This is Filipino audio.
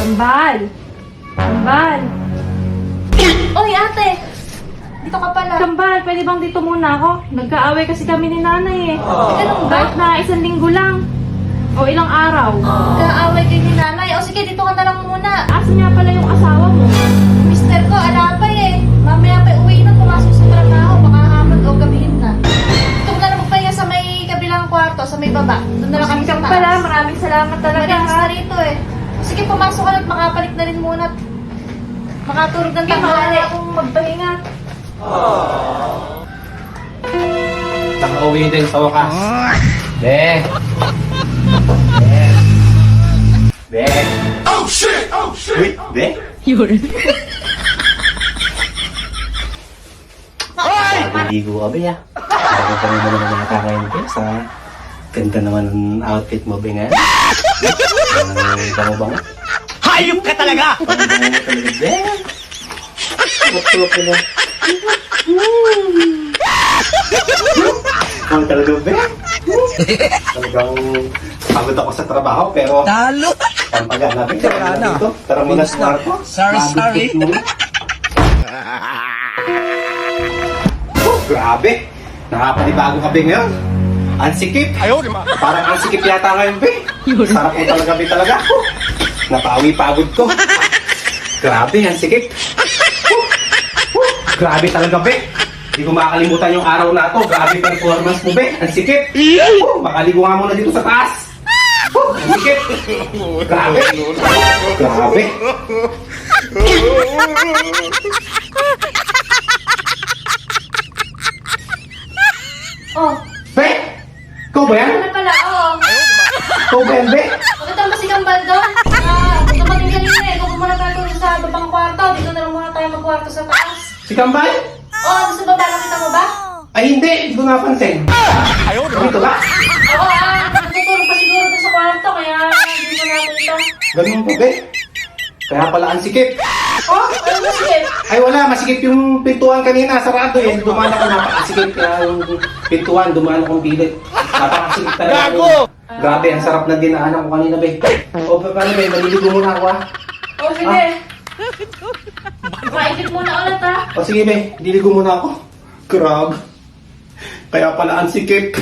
Kambal! Kambal! Oy, ate! Dito ka pala. Kambal, pwede bang dito muna ako? Nagkaaway kasi kami ni nanay eh. Ganun ba? Kahit na 1 linggo lang. O ilang araw. Kaaway kayo ni nanay. O sige, dito ka na lang muna. Asan nga pala yung asawa mo? Mister ko, alapay eh. Mamaya pa uwi na, pumasok sa trabaho. Baka hamad o gabihin na. Dito ka na lang magpahinga sa may kabilang kwarto, sa may baba. Doon na lang kami sa Kambal taas. maraming salamat talaga Malinis ha. na rito eh. Sige, pumasok ka na at makapalik na rin muna. At makatulog ng tanghali. Akong magpahinga. Nakauwi din sa wakas. Be! Be! Oh shit! Oh shit! Wait, Be? Yun. Maligo ka, Be, ah. Nakita mo naman mga ngayon, Be, sa ganda naman ng outfit mo, Be, nga. Bango-bango. Hayop ka talaga! Bango-bango mo talaga, Be. Tulog ko na. Ano talaga, Be? Talagang pagod ako sa trabaho, pero Talo! pampagaan natin. Tara na. Dito. Tara muna sa kwarto. Sorry. Oh, grabe. Nakapanibago ka, Be, ngayon. Ang sikip. Ayaw, di ba? Parang ang sikip yata ngayon, Be. Sarap mo talaga, Be, talaga. Napawi pagod ko. Grabe, ang sikip. Grabe talaga, Be. Hindi ko makakalimutan yung araw na to. Grabe performance mo, Be. Ang sikip. Makaligo nga muna dito sa taas. Ang sikip. Grabe. Grabe. Oh, Be! Ikaw ba yan? ano na pala? Oh. Ikaw ba yan, Be? Bakit ang si Kambal doon? Ito matinggalin na eh. Kung muna tayo tulog sa babang kwarto, dito na lang muna tayo magkwarto sa taas. Si Kambal? Oh, gusto ba nakita mo ba? Ay, hindi. Hindi ko napansin. Ayaw, di ba? Dito ba? Oo, natutulog pa siguro doon sa kwarto, kaya hindi mo nakita. Ganun ba, Be? Kaya pala ang sikip. Oh, ano ba sige? Ay, wala. Masikip yung pintuan kanina. Sarado eh. Dumaan ako. Napakasikip. Kaya yung pintuan, dumaan akong bilit. Napakasikip talaga. Gago! Grabe, ang sarap na dinaanan ko kanina, Be. O, paano, Be? Maliligo muna ako, ha? Oh, sige. Maikit muna ulit ha. O, sige, Be. Liligo muna ako. Grabe. Kaya pala ang sikip.